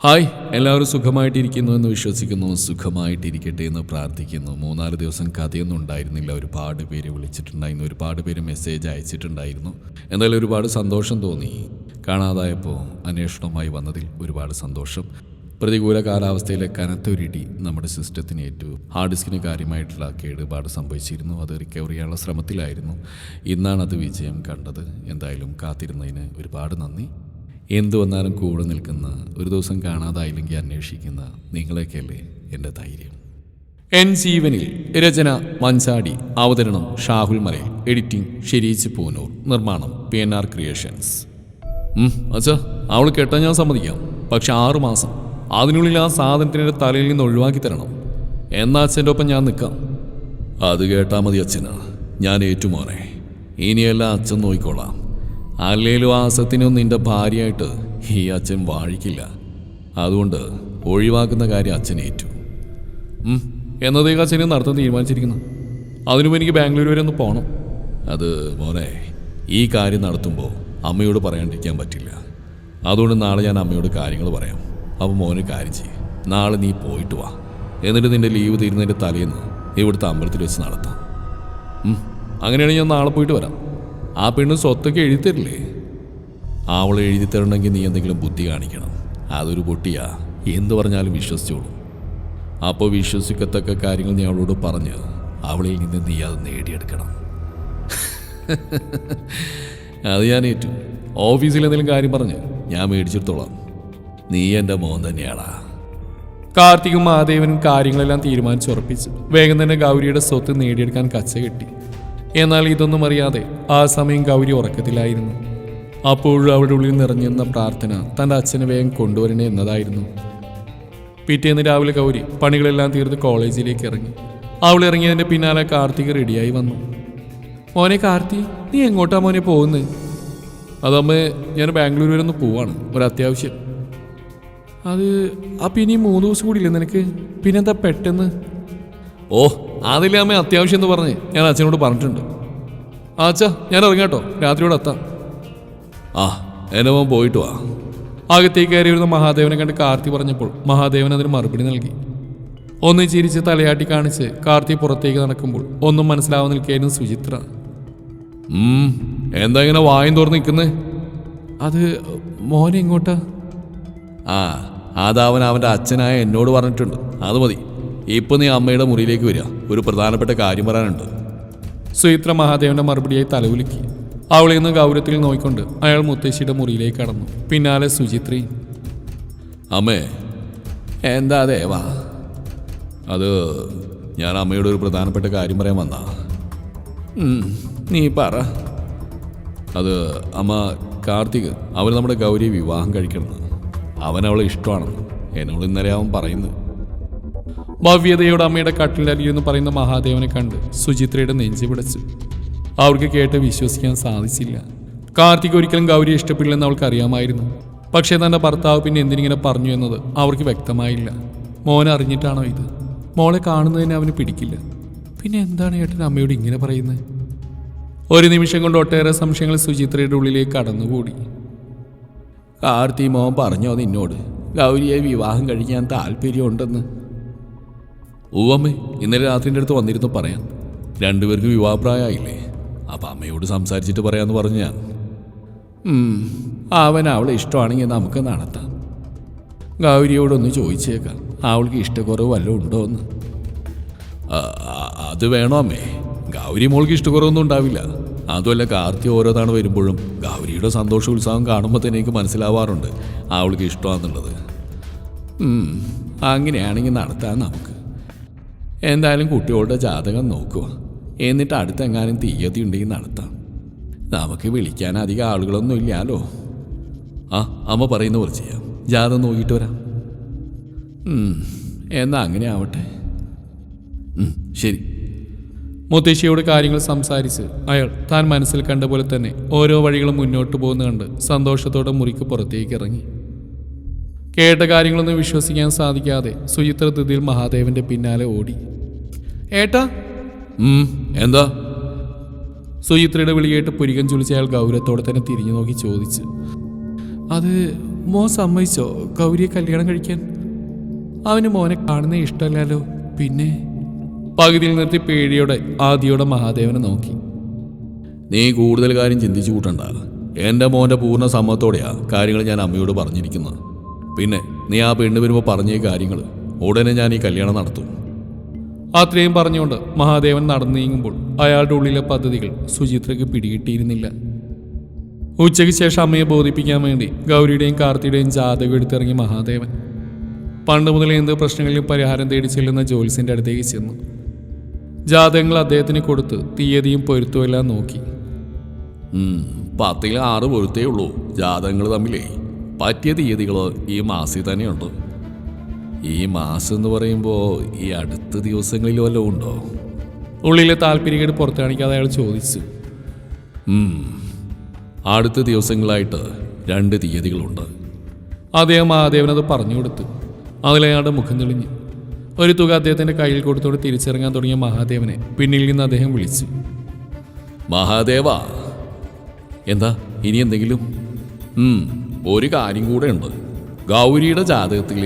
Hi, എല്ലാവരും സുഖമായിട്ടിരിക്കുന്നു എന്ന് വിശ്വസിക്കുന്നു. സുഖമായിട്ടിരിക്കട്ടെ എന്ന് പ്രാർത്ഥിക്കുന്നു. 3-4 ദിവസം കഥയൊന്നും ഉണ്ടായിരുന്നില്ല. ഒരുപാട് പേര് വിളിച്ചിട്ടുണ്ടായിരുന്നു, ഒരുപാട് പേര് മെസ്സേജ് അയച്ചിട്ടുണ്ടായിരുന്നു. എന്തായാലും ഒരുപാട് സന്തോഷം തോന്നി. കാണാതായപ്പോൾ അന്വേഷണവുമായി വന്നതിൽ ഒരുപാട് സന്തോഷം. പ്രതികൂല കാലാവസ്ഥയിലെ കനത്തൊരിടി നമ്മുടെ സിസ്റ്റത്തിന് ഏറ്റു. ഹാർഡ് ഡിസ്കിന് കാര്യമായിട്ടുള്ള കേടുപാട് സംഭവിച്ചിരുന്നു. അത് റിക്കവർ ചെയ്യാനുള്ള ശ്രമത്തിലായിരുന്നു. ഇന്നാണ് അത് വിജയം കണ്ടത്. എന്തായാലും കാത്തിരുന്നതിന് ഒരുപാട് നന്ദി. എന്തു വന്നാലും കൂടെ നിൽക്കുന്ന, ഒരു ദിവസം കാണാതായില്ലെങ്കിൽ അന്വേഷിക്കുന്ന നിങ്ങളെയൊക്കെയല്ലേ എൻ്റെ ധൈര്യം. എൻ ജീവനിൽ. രചന മഞ്ചാടി. അവതരണം ഷാഹുൽ മലയിൽ. എഡിറ്റിംഗ് ഷെരീച്ച് പൂനൂർ. നിർമ്മാണം PNR ക്രിയേഷൻസ്. അച്ഛാ, അവൾ കേട്ടാൽ ഞാൻ സമ്മതിക്കാം. പക്ഷെ 6 മാസം അതിനുള്ളിൽ ആ സാധനത്തിൻ്റെ തലയിൽ നിന്ന് ഒഴിവാക്കി തരണം. എന്നാ അച്ഛൻ്റെ ഒപ്പം ഞാൻ നിൽക്കാം. അത് കേട്ടാൽ മതി അച്ഛനാ. ഞാൻ ഏറ്റുമോനെ. ഇനിയെല്ലാം അച്ഛൻ നോക്കിക്കോളാം. അല്ലേലും ആ അസത്തിനും നിന്റെ ഭാര്യയായിട്ട് ഈ അച്ഛൻ വാഴിക്കില്ല. അതുകൊണ്ട് ഒഴിവാക്കുന്ന കാര്യം അച്ഛൻ ഏറ്റു. എന്നതേക്ക് അച്ഛനെ നടത്താൻ തീരുമാനിച്ചിരിക്കുന്നു. അതിനുമുമ്പ് എനിക്ക് ബാംഗ്ലൂർ വരെ ഒന്ന് പോകണം. അത് മോനെ, ഈ കാര്യം നടത്തുമ്പോൾ അമ്മയോട് പറയാണ്ടിരിക്കാൻ പറ്റില്ല. അതുകൊണ്ട് നാളെ ഞാൻ അമ്മയോട് കാര്യങ്ങൾ പറയാം. അപ്പോൾ മോന് കാര്യം ചെയ്യും. നാളെ നീ പോയിട്ട് വാ. എന്നിട്ട് നിൻ്റെ ലീവ് തീരുന്നതിൻ്റെ തലേന്ന് ഇവിടുത്തെ അമ്പലത്തിൽ വെച്ച് നടത്താം. അങ്ങനെയാണെങ്കിൽ ഞാൻ നാളെ പോയിട്ട് വരാം. ആ പെണ്ണ് സ്വത്തൊക്കെ എഴുതിത്തരില്ലേ? അവളെ എഴുതിത്തരണമെങ്കിൽ നീ എന്തെങ്കിലും ബുദ്ധി കാണിക്കണം. അതൊരു പൊട്ടിയാ, എന്ത് പറഞ്ഞാലും വിശ്വസിച്ചോളൂ. അപ്പോൾ വിശ്വസിക്കത്തക്ക കാര്യങ്ങൾ നീ അവളോട് പറഞ്ഞ് അവളിൽ നിന്ന് നീ അത് നേടിയെടുക്കണം. അത് ഞാൻ ഏറ്റു. ഓഫീസിൽ എന്തെങ്കിലും കാര്യം പറഞ്ഞ് ഞാൻ മേടിച്ചെടുത്തോളാം. നീ എൻ്റെ മോൻ തന്നെയാടാ. കാർത്തികും മഹാദേവനും കാര്യങ്ങളെല്ലാം തീരുമാനിച്ചുറപ്പിച്ചു. വേഗം തന്നെ ഗൗരിയുടെ സ്വത്ത് നേടിയെടുക്കാൻ കച്ച കെട്ടി. എന്നാൽ ഇതൊന്നും അറിയാതെ ആ സമയം ഗൗരി ഉറക്കത്തിലായിരുന്നു. അപ്പോഴും അവളുടെ ഉള്ളിൽ നിറഞ്ഞിരുന്ന പ്രാർത്ഥന തൻ്റെ അച്ഛനെ വേഗം കൊണ്ടുവരണേ എന്നതായിരുന്നു. പിറ്റേന്ന് രാവിലെ ഗൗരി പണികളെല്ലാം തീർത്ത് കോളേജിലേക്ക് ഇറങ്ങി. അവൾ ഇറങ്ങിയതിൻ്റെ പിന്നാലെ കാർത്തിക് റെഡിയായി വന്നു. മോനെ കാർത്തി, നീ എങ്ങോട്ടാ മോനെ പോകുന്നത്? അതമ്മ, ഞാൻ ബാംഗ്ലൂർ വരെ ഒന്ന് പോവാണ്, ഒരത്യാവശ്യം. അത് അപ്പം ഇനി 3 ദിവസം കൂടി ഇല്ലേ നിനക്ക്? പിന്നെന്താ പെട്ടെന്ന്? ഓ, അതില്ലേ അമ്മ, അത്യാവശ്യം എന്ന് പറഞ്ഞ് ഞാൻ അച്ഛനോട് പറഞ്ഞിട്ടുണ്ട്. അച്ഛാ, ഞാൻ ഇറങ്ങാട്ടോ, രാത്രിയോടെ എത്താം. ആ, എന്നെ മോൻ പോയിട്ട് വാ. അകത്തേക്ക് കയറി വരുന്ന മഹാദേവനെ കണ്ട് കാർത്തി പറഞ്ഞപ്പോൾ മഹാദേവൻ അതിന് മറുപടി നൽകി. ഒന്ന് ചിരിച്ച് തലയാട്ടി കാണിച്ച് കാർത്തി പുറത്തേക്ക് നടക്കുമ്പോൾ ഒന്നും മനസ്സിലാവാൻ നിൽക്കുകയായിരുന്നു സുചിത്ര. എന്താ ഇങ്ങനെ വായും തുറന്ന് നിൽക്കുന്നേ? അത് മോനെ എങ്ങോട്ടാ? അതവൻ അവൻ്റെ അച്ഛനായ എന്നോട് പറഞ്ഞിട്ടുണ്ട്. അത് മതി. ഇപ്പം നീ അമ്മയുടെ മുറിയിലേക്ക് വരിക, ഒരു പ്രധാനപ്പെട്ട കാര്യം പറയാനുണ്ട്. സുചിത്ര മഹാദേവന്റെ മറുപടിയായി തലകുലുക്കി. അവളിൽ നിന്ന് ഗൗരവത്തിൽ നോക്കിക്കൊണ്ട് അയാൾ മുത്തശ്ശിയുടെ മുറിയിലേക്ക് കടന്നു. പിന്നാലെ സുചിത്രയും. അമ്മേ. എന്താ ദേവാ? അത് ഞാൻ അമ്മയോട് ഒരു പ്രധാനപ്പെട്ട കാര്യം പറയാൻ വന്നാ. നീ പറ. അത് അമ്മ, കാർത്തിക് അവൻ നമ്മുടെ ഗൗരിയെ വിവാഹം കഴിക്കണം. അവൻ അവളെ ഇഷ്ടമാണെന്ന് എന്നോട് ഇന്നലെ അവൻ പറയുന്നു. ഭവ്യതയോട് അമ്മയുടെ കട്ടിലരിയെന്ന് പറയുന്ന മഹാദേവനെ കണ്ട് സുചിത്രയുടെ നെഞ്ചി പിടച്ചു. അവർക്ക് കേട്ട് വിശ്വസിക്കാൻ സാധിച്ചില്ല. കാർത്തിക് ഒരിക്കലും ഗൗരിയെ ഇഷ്ടപ്പെടില്ലെന്ന് അവൾക്ക് അറിയാമായിരുന്നു. പക്ഷേ തൻ്റെ ഭർത്താവ് പിന്നെ എന്തിനിങ്ങനെ പറഞ്ഞു എന്നത് അവർക്ക് വ്യക്തമായില്ല. മോനെ അറിഞ്ഞിട്ടാണോ ഇത്? മോളെ കാണുന്നതിന് അവന് പിടിക്കില്ല. പിന്നെ എന്താണ് ഏട്ടൻ അമ്മയോട് ഇങ്ങനെ പറയുന്നത്? ഒരു നിമിഷം കൊണ്ട് ഒട്ടേറെ സംശയങ്ങൾ സുചിത്രയുടെ ഉള്ളിലേക്ക് കടന്നുകൂടി. കാർത്തി, മോൻ പറഞ്ഞോ നിന്നോട് ഗൗരിയെ വിവാഹം കഴിക്കാൻ താല്പര്യമുണ്ടെന്ന്? ഊവമ്മേ, ഇന്നലെ രാത്രിൻ്റെ അടുത്ത് വന്നിരുന്നു പറയാൻ. 2 പേർക്ക് വിവാഹപ്രായമായില്ലേ? അപ്പം അമ്മയോട് സംസാരിച്ചിട്ട് പറയാമെന്ന് പറഞ്ഞു ഞാൻ. അവൻ അവളെ ഇഷ്ടമാണെങ്കിൽ നമുക്ക് നടത്താം. ഗൗരിയോടൊന്ന് ചോദിച്ചേക്കാം, അവൾക്ക് ഇഷ്ടക്കുറവ് വല്ലതും ഉണ്ടോ എന്ന്. അത് വേണോ അമ്മേ? ഗൗരി മോൾക്ക് ഇഷ്ടക്കുറവൊന്നും ഉണ്ടാവില്ല. അതുമല്ല, കാർത്തി ഓരോ തവണ വരുമ്പോഴും ഗൗരിയുടെ സന്തോഷ ഉത്സാഹം കാണുമ്പോൾ തന്നെ എനിക്ക് മനസ്സിലാവാറുണ്ട് അവൾക്ക് ഇഷ്ടമാണെന്നുള്ളത്. അങ്ങനെയാണെങ്കിൽ നടത്താൻ നമുക്ക്. എന്തായാലും കുട്ടികളുടെ ജാതകം നോക്കുക. എന്നിട്ട് അടുത്തെങ്ങാനും തീയതി ഉണ്ടെങ്കിൽ നടത്താം. നമുക്ക് വിളിക്കാൻ അധികം ആളുകളൊന്നും ഇല്ലല്ലോ. അമ്മ പറയുന്ന പോലെ ചെയ്യാം. ജാതകം നോക്കിയിട്ട് വരാം. എന്നാ അങ്ങനെ ആവട്ടെ. ശരി. മുത്തശ്ശിയോട് കാര്യങ്ങൾ സംസാരിച്ച് അയാൾ താൻ മനസ്സിൽ കണ്ട പോലെ തന്നെ ഓരോ വഴികളും മുന്നോട്ട് പോകുന്ന കണ്ട് സന്തോഷത്തോടെ മുറിക്ക് പുറത്തേക്ക് ഇറങ്ങി. കേട്ട കാര്യങ്ങളൊന്നും വിശ്വസിക്കാൻ സാധിക്കാതെ സുചിത്ര ധൃതിയിൽ മഹാദേവന്റെ പിന്നാലെ ഓടി. ഏട്ടാ. എന്താ? സുചിത്രയുടെ വിളി കേട്ട് പുരികം ചുളിച്ച് അയാൾ ഗൗരവത്തോടെ തന്നെ തിരിഞ്ഞു നോക്കി ചോദിച്ചു. അത് മോൻ സമ്മതിച്ചോ ഗൗരിയെ കല്യാണം കഴിക്കാൻ? അവന് മോനെ കാണുന്നേ ഇഷ്ടമല്ലല്ലോ. പിന്നെ പകുതിയിൽ നിർത്തി പേടിയോടെ ആദിയോടെ മഹാദേവനെ നോക്കി. നീ കൂടുതൽ കാര്യം ചിന്തിച്ചു കൂട്ടണ്ട. എൻ്റെ മോൻ്റെ പൂർണ്ണ സമ്മതത്തോടെയാ കാര്യങ്ങൾ ഞാൻ അമ്മയോട് പറഞ്ഞിരിക്കുന്നത്. പിന്നെ നീ ആ പെണ്ണ് വരുമ്പോൾ പറഞ്ഞ കാര്യങ്ങൾ ഉടനെ ഞാൻ ഈ കല്യാണം നടത്തും. അത്രയും പറഞ്ഞുകൊണ്ട് മഹാദേവൻ നടന്നു നീങ്ങുമ്പോൾ അയാളുടെ ഉള്ളിലെ പദ്ധതികൾ സുചിത്രയ്ക്ക് പിടികിട്ടിയിരുന്നില്ല. ഉച്ചയ്ക്ക് ശേഷം അമ്മയെ ബോധിപ്പിക്കാൻ വേണ്ടി ഗൗരിയുടെയും കാർത്തിയുടെയും ജാതകം എടുത്തിറങ്ങി മഹാദേവൻ. പണ്ട് മുതലേ എന്ത് പ്രശ്നങ്ങളിലും പരിഹാരം തേടി ചെല്ലുന്ന ജോത്സ്യൻ്റെ അടുത്തേക്ക് ചെന്നു. ജാതകങ്ങൾ അദ്ദേഹത്തിന് കൊടുത്ത് തീയതിയും പൊരുത്തമെല്ലാം നോക്കി. 10 6 പൊരുത്തേ ഉള്ളൂ. ജാതകങ്ങൾ തമ്മിലേ പറ്റിയ തീയതികൾ ഈ മാസത്തിൽ തന്നെയുണ്ട്. ഈ മാസം എന്ന് പറയുമ്പോൾ ഈ അടുത്ത ദിവസങ്ങളിൽ വല്ലതും ഉണ്ടോ? ഉള്ളിലെ താല്പര്യക്കേട് പുറത്തു കാണിക്കാതെ അയാൾ ചോദിച്ചു. അടുത്ത ദിവസങ്ങളായിട്ട് 2 തീയതികളുണ്ട്. അദ്ദേഹം മഹാദേവനത് പറഞ്ഞു കൊടുത്തു. അതിലയാളുടെ മുഖം തെളിഞ്ഞു. ഒരു തുക അദ്ദേഹത്തിൻ്റെ കയ്യിൽ കൊടുത്തോട് തിരിച്ചിറങ്ങാൻ തുടങ്ങിയ മഹാദേവനെ പിന്നിൽ നിന്ന് അദ്ദേഹം വിളിച്ചു. മഹാദേവ. എന്താ ഇനി എന്തെങ്കിലും? ഒരു കാര്യം കൂടെ ഉണ്ട്. ഗൗരിയുടെ ജാതകത്തിൽ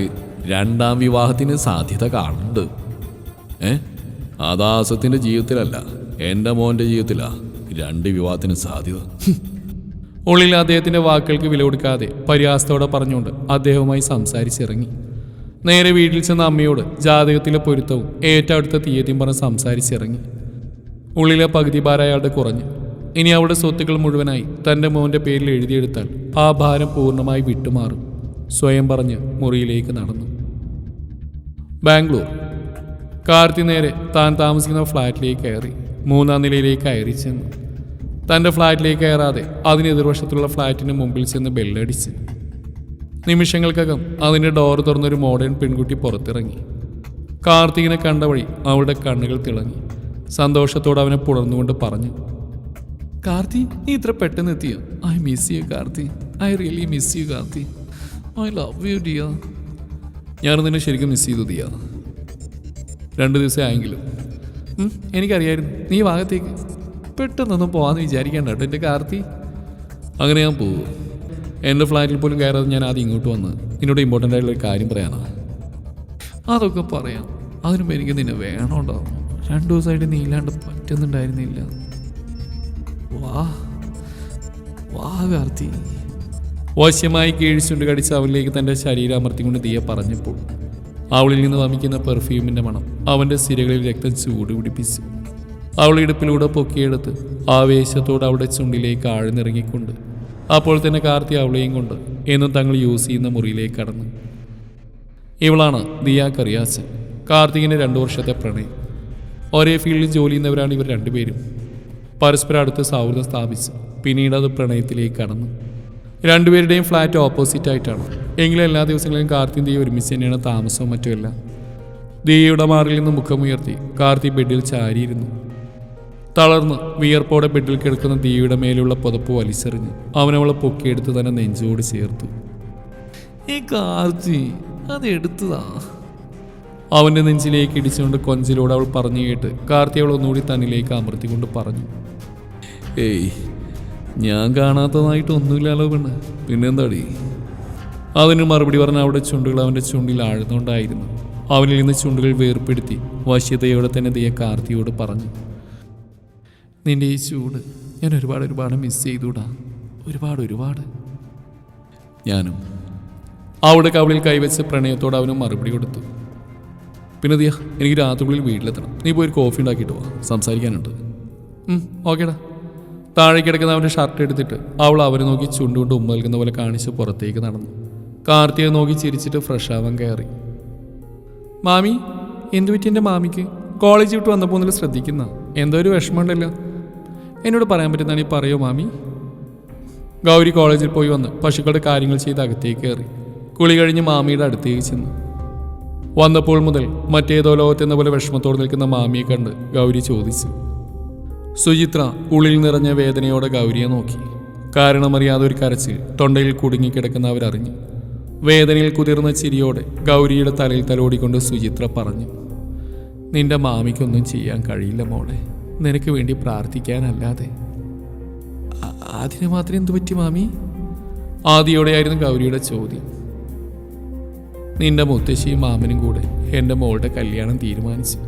2ാം വിവാഹത്തിന് സാധ്യത കാണുന്നുണ്ട്. അദാസത്തിൻ്റെ ജീവിതത്തിലല്ല, എൻ്റെ മോൻ്റെ ജീവിതത്തിലാ 2 വിവാഹത്തിന് സാധ്യത. ഉള്ളിൽ അദ്ദേഹത്തിൻ്റെ വാക്കുകൾക്ക് വില കൊടുക്കാതെ പരിഹാസത്തോടെ പറഞ്ഞുകൊണ്ട് അദ്ദേഹവുമായി സംസാരിച്ചിറങ്ങി. നേരെ വീട്ടിൽ ചെന്ന അമ്മയോട് ജാതകത്തിലെ പൊരുത്തവും ഏറ്റവും അടുത്ത തീയതിയും പറഞ്ഞ് സംസാരിച്ചിറങ്ങി. ഉള്ളിലെ പകുതി ഭാരം അയാളുടെ കുറഞ്ഞു. ഇനി അവളുടെ സ്വത്തുക്കൾ മുഴുവനായി തൻ്റെ മോൻ്റെ പേരിൽ എഴുതിയെടുത്താൽ ആ ഭാരം പൂർണ്ണമായി വിട്ടുമാറും. സ്വയം പറഞ്ഞ് മുറിയിലേക്ക് നടന്നു. ബാംഗ്ലൂർ. കാർത്തി നേരെ താൻ താമസിക്കുന്ന ഫ്ലാറ്റിലേക്ക് കയറി 3ാം നിലയിലേക്ക് കയറി ചെന്നു. തൻ്റെ ഫ്ലാറ്റിലേക്ക് കയറാതെ അതിന് എതിർവശത്തുള്ള ഫ്ലാറ്റിന് മുമ്പിൽ ചെന്ന് ബെല്ലടിച്ച്. നിമിഷങ്ങൾക്കകം അതിൻ്റെ ഡോർ തുറന്നൊരു മോഡേൺ പെൺകുട്ടി പുറത്തിറങ്ങി. കാർത്തികിനെ കണ്ട വഴി അവളുടെ കണ്ണുകൾ തിളങ്ങി. സന്തോഷത്തോടെ അവനെ പുണർന്നുകൊണ്ട് പറഞ്ഞു, കാർത്തി, നീ ഇത്ര പെട്ടെന്ന് എത്തിയോ? I miss you Karthi. I really miss you Karthi. I love you dear. ഞാൻ നിന്നെ ശരിക്കും മിസ് ചെയ്തു ദിയ. 2 ദിവസം ആയെങ്കിലും. എനിക്കറിയായിരുന്നു നീ ഭാഗത്തേക്ക്. പെട്ടെന്നൊന്നും പോകാമെന്ന് വിചാരിക്കേണ്ട കേട്ടോ എൻ്റെ കാർത്തി. അങ്ങനെ ഞാൻ പോകും. എൻ്റെ ഫ്ലാറ്റിൽ പോലും കയറാതെ ഞാൻ ആദ്യം ഇങ്ങോട്ട് വന്ന് നിന്നോട് ഇമ്പോർട്ടൻ്റ് ആയിട്ടുള്ളൊരു കാര്യം പറയാനാണ്. അതൊക്കെ പറയാം. അതിനുമ്പ് എനിക്ക് നിന്നെ വേണോണ്ടോ? 2 ദിവസമായിട്ട് നീ ഇല്ലാണ്ട് പറ്റുന്നുണ്ടായിരുന്നില്ല. വാ കാർത്തി. വശ്യമായി കീഴ്ച്ചുണ്ട് കടിച്ച് അവളിലേക്ക് തൻ്റെ ശരീരം അമർത്തിക്കൊണ്ട് ദിയ പറഞ്ഞപ്പോൾ അവളിൽ നിന്ന് വമിക്കുന്ന പെർഫ്യൂമിൻ്റെ മണം അവൻ്റെ സിരകളിൽ രക്തം ചൂട് പിടിപ്പിച്ചു. അവൾ ഇടുപ്പിലൂടെ പൊക്കിയെടുത്ത് ആവേശത്തോടെ അവളുടെ ചുണ്ടിലേക്ക് ആഴ്ന്നിറങ്ങിക്കൊണ്ട് അപ്പോൾ തന്നെ കാർത്തി അവളെയും കൊണ്ട് എന്നും തങ്ങൾ യൂസ് ചെയ്യുന്ന മുറിയിലേക്ക് കടന്നു. ഇവളാണ് ദിയ കറിയാച്ചൻ. കാർത്തികിൻ്റെ 2 വർഷത്തെ പ്രണയം. ഒരേ ഫീൽഡിൽ ജോലി ചെയ്യുന്നവരാണ് ഇവർ 2 പേരും. പരസ്പരം അടുത്ത് സൗഹൃദം സ്ഥാപിച്ചു. പിന്നീട് അത് പ്രണയത്തിലേക്ക് കടന്നു. 2 പേരുടെയും ഫ്ലാറ്റ് ഓപ്പോസിറ്റ് ആയിട്ടാണ്. എങ്കിലും എല്ലാ ദിവസങ്ങളിലും കാർത്തിയും ദിയ ഒരുമിച്ച് തന്നെയാണ് താമസവും മറ്റുമല്ല. ദിയയുടെ മാറിൽ നിന്ന് മുഖമുയർത്തി കാർത്തി ബെഡിൽ ചാരിയിരുന്നു. തളർന്ന് വിയർപ്പോടെ ബെഡിൽ കിടക്കുന്ന ദിയയുടെ മേലുള്ള പുതപ്പ് വലിച്ചെറിഞ്ഞ് അവനവളെ പൊക്കിയെടുത്ത് തന്നെ നെഞ്ചോട് ചേർത്തു. ഈ കാർത്തി അത് എടുത്തതാ. അവൻ്റെ നെഞ്ചിലേക്ക് ഇടിച്ചുകൊണ്ട് കൊഞ്ചിലൂടെ അവൾ പറഞ്ഞു കേട്ട് കാർത്തി അവൾ ഒന്നുകൂടി തന്നിലേക്ക് അമർത്തിക്കൊണ്ട് പറഞ്ഞു, ഏയ് ഞാൻ കാണാത്തതായിട്ടൊന്നുമില്ലല്ലോ പെണ്ണ്, പിന്നെന്താടി? അതിന് മറുപടി പറഞ്ഞ അവിടെ ചുണ്ടുകൾ അവൻ്റെ ചുണ്ടിൽ ആഴ്ന്നുകൊണ്ടായിരുന്നു. അവനിൽ നിന്ന് ചുണ്ടുകൾ വേർപ്പെടുത്തി വശ്യതയോടെ തന്നെ ദിയ കാർത്തിയോട് പറഞ്ഞു, നിന്റെ ഈ ചൂട് ഞാൻ ഒരുപാട് മിസ് ചെയ്തൂടാ. ഒരുപാട്. ഞാനും. അവിടെ കവിളിൽ കൈവച്ച് പ്രണയത്തോടെ അവനും മറുപടി കൊടുത്തു. പിന്നെ ദിയ, എനിക്ക് രാത്രികളിൽ വീട്ടിലെത്തണം. നീ പോയി ഒരു കോഫി ഉണ്ടാക്കിയിട്ട് പോവാ, സംസാരിക്കാനുണ്ട്. ഓക്കേടാ. താഴെ കിടക്കുന്ന അവൻ്റെ ഷർട്ട് എടുത്തിട്ട് അവൾ അവനെ നോക്കി ചുണ്ടുകൊണ്ട് ഉമ്മ നൽകുന്ന പോലെ കാണിച്ച് പുറത്തേക്ക് നടന്നു. കാർത്തിയെ നോക്കി ചിരിച്ചിട്ട് ഫ്രഷ് ആവാൻ കയറി. മാമി, എന്തു പറ്റി എൻ്റെ മാമിക്ക്? കോളേജ് വിട്ട് വന്നപ്പോൾ ഒന്നിൽ ശ്രദ്ധിക്കുന്ന എന്തോ ഒരു വിഷമമുണ്ടല്ലോ. എന്നോട് പറയാൻ പറ്റുന്നതാണെങ്കിൽ പറയോ മാമി? ഗൗരി കോളേജിൽ പോയി വന്ന് പശുക്കളുടെ കാര്യങ്ങൾ ചെയ്ത് അകത്തേക്ക് കയറി. കുളി കഴിഞ്ഞ് മാമിയുടെ അടുത്തേക്ക് ചെന്നു. വന്നപ്പോൾ മുതൽ മറ്റേതോ ലോകത്തെന്ന പോലെ വിഷമത്തോടെ നിൽക്കുന്ന മാമിയെ കണ്ട് ഗൗരി ചോദിച്ചു. സുചിത്ര ഉള്ളിൽ നിറഞ്ഞ വേദനയോടെ ഗൗരിയെ നോക്കി. കാരണമറിയാതെ ഒരു കരച്ചിൽ തൊണ്ടയിൽ കുടുങ്ങിക്കിടക്കുന്ന അവരറിഞ്ഞു. വേദനയിൽ കുതിർന്ന ചിരിയോടെ ഗൗരിയുടെ തലയിൽ തലോടിക്കൊണ്ട് സുചിത്ര പറഞ്ഞു, നിന്റെ മാമിക്കൊന്നും ചെയ്യാൻ കഴിയില്ല മോളെ, നിനക്ക് വേണ്ടി പ്രാർത്ഥിക്കാനല്ലാതെ. അതിന് മാത്രം എന്തു പറ്റി മാമി? ആദ്യയോടെയായിരുന്നു ഗൗരിയുടെ ചോദ്യം. നിന്റെ മുത്തശ്ശിയും മാമനും കൂടെ എൻ്റെ മോളുടെ കല്യാണം തീരുമാനിച്ചു.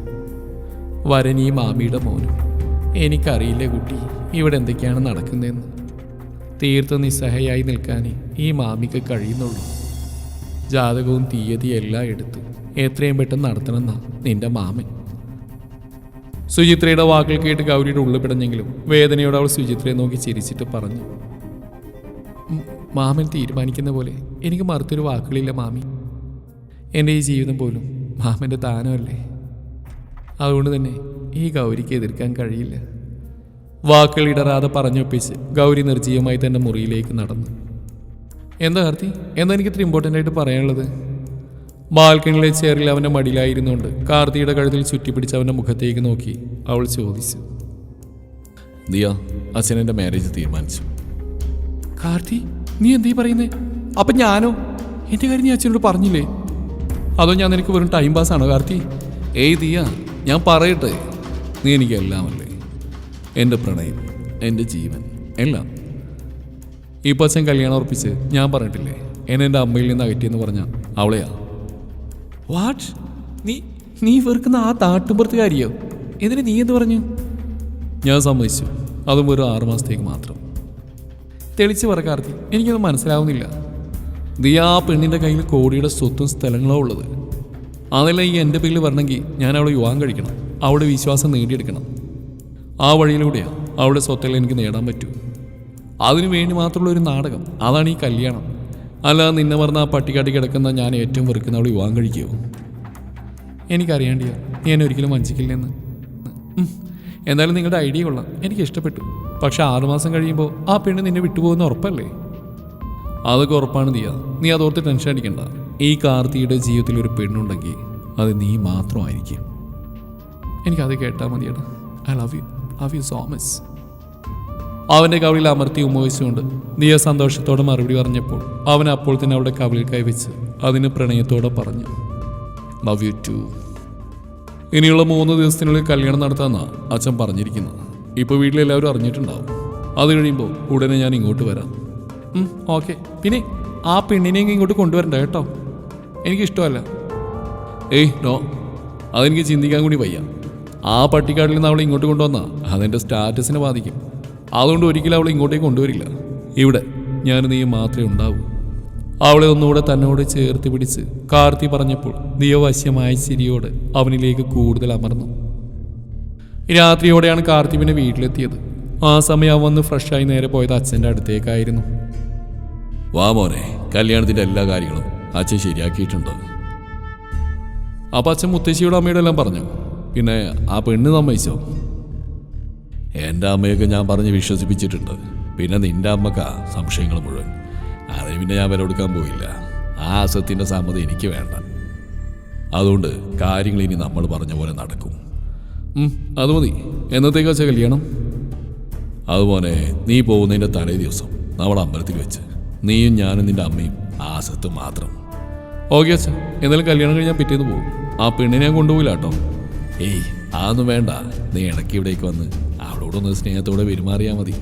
വരൻ ഈ മാമിയുടെ മോനും. എനിക്കറിയില്ല കുട്ടി ഇവിടെ എന്തൊക്കെയാണ് നടക്കുന്നതെന്ന്. തീർത്തും നിസ്സഹായായി നിൽക്കാനേ ഈ മാമിക്ക് കഴിയുന്നുള്ളൂ. ജാതകവും തീയതിയും എല്ലാം എടുത്തു എത്രയും പെട്ടെന്ന് നടത്തണമെന്നാ നിന്റെ മാമൻ. സുചിത്രയുടെ വാക്കുകൾ കേട്ട് ഗൗരിയുടെ ഉള്ളു പിടഞ്ഞെങ്കിലും വേദനയോടെ അവൾ സുചിത്രയെ നോക്കി ചിരിച്ചിട്ട് പറഞ്ഞു, മാമൻ തീരുമാനിക്കുന്ന പോലെ എനിക്ക് മറുത്തൊരു വാക്കുകളില്ല മാമി. എൻ്റെ ഈ ജീവിതം പോലും മാമൻ്റെ ദാനമല്ലേ. അതുകൊണ്ട് തന്നെ ഈ ഗൗരിക്ക് എതിർക്കാൻ കഴിയില്ല. വാക്കുകൾ ഇടറാതെ പറഞ്ഞൊപ്പിച്ച് ഗൗരി നിർജ്ജീവമായി തൻ്റെ മുറിയിലേക്ക് നടന്നു. എന്താ കാർത്തി, എന്താ എനിക്ക് ഇത്ര ഇമ്പോർട്ടൻ്റ് ആയിട്ട് പറയാനുള്ളത്? ബാൽക്കണിയിലെ ചെയറിൽ അവൻ്റെ മടിയിലായിരുന്നുകൊണ്ട് കാർത്തിയുടെ കഴുത്തിൽ ചുറ്റിപ്പിടിച്ച് അവൻ്റെ മുഖത്തേക്ക് നോക്കി അവൾ ചോദിച്ചു. ദിയ, അച്ഛൻ എൻ്റെ മാരേജ് തീരുമാനിച്ചു. കാർത്തി, നീ എന്തീ പറയുന്നേ? അപ്പം ഞാനോ? എൻ്റെ കാര്യം നീ അച്ഛനോട് പറഞ്ഞില്ലേ? അതോ ഞാൻ നിനക്ക് വെറും ടൈം പാസ് ആണോ കാർത്തി? ഏയ് ദിയ, ഞാൻ പറയട്ടെ. നീ എനിക്ക് എല്ലാമല്ലേ, എൻ്റെ പ്രണയം, എൻ്റെ ജീവൻ, എല്ലാം. ഇപ്പോൾ അച്ഛൻ കല്യാണം ഉറപ്പിച്ച് ഞാൻ പറഞ്ഞിട്ടില്ലേ എന്നെ എൻ്റെ അമ്മയിൽ നിന്ന് അകറ്റിയെന്ന് പറഞ്ഞാൽ അവളെയാ. വാട്ട്? നീ വെറുക്കുന്ന ആ താട്ടുമ്പുറത്തുകാരിയോ? ഇതിന് നീ എന്ത് പറഞ്ഞു? ഞാൻ സമ്മതിച്ചു, അതും വെറും 6 മാസത്തേക്ക് മാത്രം. തെളിച്ച് പറ കാർത്തി, എനിക്കൊന്നും മനസ്സിലാവുന്നില്ല. ദിയ, ആ പെണ്ണിൻ്റെ കയ്യിൽ കോടിയുടെ സ്വത്തും സ്ഥലങ്ങളോ ഉള്ളത്. അതെല്ലാം ഈ എൻ്റെ പേരിൽ വരണമെങ്കിൽ ഞാൻ അവളെ വിവാഹം കഴിക്കണം, അവളുടെ വിശ്വാസം നേടിയെടുക്കണം. ആ വഴിയിലൂടെയാണ് അവളുടെ സ്വത്തെല്ലാം എനിക്ക് നേടാൻ പറ്റൂ. അതിനു വേണ്ടി മാത്രമുള്ള ഒരു നാടകം, അതാണ് ഈ കല്യാണം. അല്ലാതെ നിന്നെ പറഞ്ഞ ആ പട്ടിക്കാട്ടി കിടക്കുന്ന ഞാൻ ഏറ്റവും വെറുക്കുന്ന അവൾ വിവാഹം കഴിക്കുമോ? എനിക്കറിയാണ്ടിയാ നീ എന്നെ ഒരിക്കലും വഞ്ചിക്കില്ലെന്ന്. എന്തായാലും നിങ്ങളുടെ ഐഡിയ കൊള്ളാം, എനിക്ക് ഇഷ്ടപ്പെട്ടു. പക്ഷെ 6 മാസം കഴിയുമ്പോൾ ആ പെണ്ണ് നിന്നെ വിട്ടുപോകുന്ന ഉറപ്പല്ലേ? അതൊക്കെ ഉറപ്പാണ് ദിയ, നീ അതോർത്ത് ടെൻഷൻ അടിക്കണ്ട. ഈ കാർത്തിയുടെ ജീവിതത്തിൽ ഒരു പെണ്ണുണ്ടെങ്കിൽ അത് നീ മാത്രമായിരിക്കും. എനിക്കത് കേട്ടാൽ മതിയാണ്. I love you so much. അവൻ്റെ കവിളിൽ അമർത്തി ഉമ്മവച്ചുകൊണ്ട് ദിയ സന്തോഷത്തോടെ മറുപടി പറഞ്ഞപ്പോൾ അവൻ അപ്പോൾ തന്നെ അവളുടെ കവിളിൽ കൈവച്ച് അതിന് പ്രണയത്തോടെ പറഞ്ഞു, ലവ് യു ടു. ഇനിയുള്ള 3 ദിവസത്തിനുള്ളിൽ കല്യാണം നടത്താമെന്നാണ് അച്ഛൻ പറഞ്ഞിരിക്കുന്നത്. ഇപ്പോൾ വീട്ടിലെല്ലാവരും അറിഞ്ഞിട്ടുണ്ടാവും. അത് കഴിയുമ്പോൾ ഉടനെ ഞാൻ ഇങ്ങോട്ട് വരാം. ഓക്കെ. പിന്നെ ആ പെണ്ണിനെയും ഇങ്ങോട്ട് കൊണ്ടുവരണ്ട കേട്ടോ, എനിക്കിഷ്ടമല്ല. ഏയ് നോ, അതെനിക്ക് ചിന്തിക്കാൻ കൂടി വയ്യ. ആ പട്ടിക്കാട്ടിൽ നിന്ന് അവളെ ഇങ്ങോട്ട് കൊണ്ടുവന്നാൽ അതെൻ്റെ സ്റ്റാറ്റസിനെ ബാധിക്കും. അതുകൊണ്ട് ഒരിക്കലും അവളെ ഇങ്ങോട്ടേക്ക് കൊണ്ടുവരില്ല. ഇവിടെ ഞാൻ നീ മാത്രമേ ഉണ്ടാവൂ. അവളെ ഒന്നുകൂടെ തന്നോട് ചേർത്ത് പിടിച്ച് കാർത്തി പറഞ്ഞപ്പോൾ ദിയവശ്യമായ ചിരിയോട് അവനിലേക്ക് കൂടുതൽ അമർന്നു. രാത്രിയോടെയാണ് കാർത്തി പിന്നെ വീട്ടിലെത്തിയത്. ആ സമയം അവൻ വന്ന് ഫ്രഷായി നേരെ പോയത് അച്ഛൻ്റെ അടുത്തേക്കായിരുന്നു. വാ മോനെ, കല്യാണത്തിൻ്റെ എല്ലാ കാര്യങ്ങളും അച്ഛൻ ശരിയാക്കിയിട്ടുണ്ട്. അപ്പം അച്ഛൻ മുത്തശ്ശിയോടും അമ്മയോടും എല്ലാം പറഞ്ഞു. പിന്നെ ആ പെണ്ണ് സമ്മതിച്ചോ? എൻ്റെ അമ്മയൊക്കെ ഞാൻ പറഞ്ഞ് വിശ്വസിപ്പിച്ചിട്ടുണ്ട്. പിന്നെ നിൻ്റെ അമ്മക്കാ സംശയങ്ങൾ മുഴുവൻ. അതിന് പിന്നെ ഞാൻ വില കൊടുക്കാൻ പോയില്ല. ആ അസത്തിൻ്റെ സമ്മതം എനിക്ക് വേണ്ട. അതുകൊണ്ട് കാര്യങ്ങൾ ഇനി നമ്മൾ പറഞ്ഞ പോലെ നടക്കും. അത് മതി. എന്നത്തേക്ക് വെച്ച കല്യാണം? അതുപോലെ നീ പോകുന്നതിൻ്റെ തലേ ദിവസം നമ്മുടെ അമ്പലത്തിൽ വെച്ച് നീയും ഞാനും നിൻ്റെ അമ്മയും ആസത്തും മാത്രം. ഓക്കെ അച്ഛാ, എന്നാലും കല്യാണം കഴിഞ്ഞാൽ പിറ്റേന്ന് പോകും. ആ പെണ്ണിനെ ഞാൻ കൊണ്ടുപോയില്ല കേട്ടോ. ഏയ്, അതൊന്നും വേണ്ട. നീ ഇടയ്ക്ക് ഇവിടേക്ക് വന്ന് അവളോടൊന്ന് സ്നേഹത്തോടെ പെരുമാറിയാൽ മതി.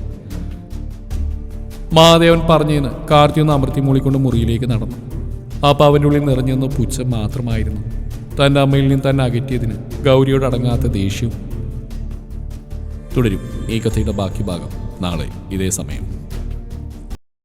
മഹാദേവൻ പറഞ്ഞതിന് കാർത്തി ഒന്ന് അമർത്തി മൂളിക്കൊണ്ട് മുറിയിലേക്ക് നടന്നു. അപ്പം അവൻ്റെ ഉള്ളിൽ നിറഞ്ഞെന്ന പുച്ഛം മാത്രമായിരുന്നു. തൻ്റെ അമ്മയിൽ നിന്ന് തന്നെ അകറ്റിയതിന് ഗൗരിയോട് അടങ്ങാത്ത ദേഷ്യവും. തുടരും ഈ കഥയുടെ ബാക്കി ഭാഗം നാളെ ഇതേ സമയം.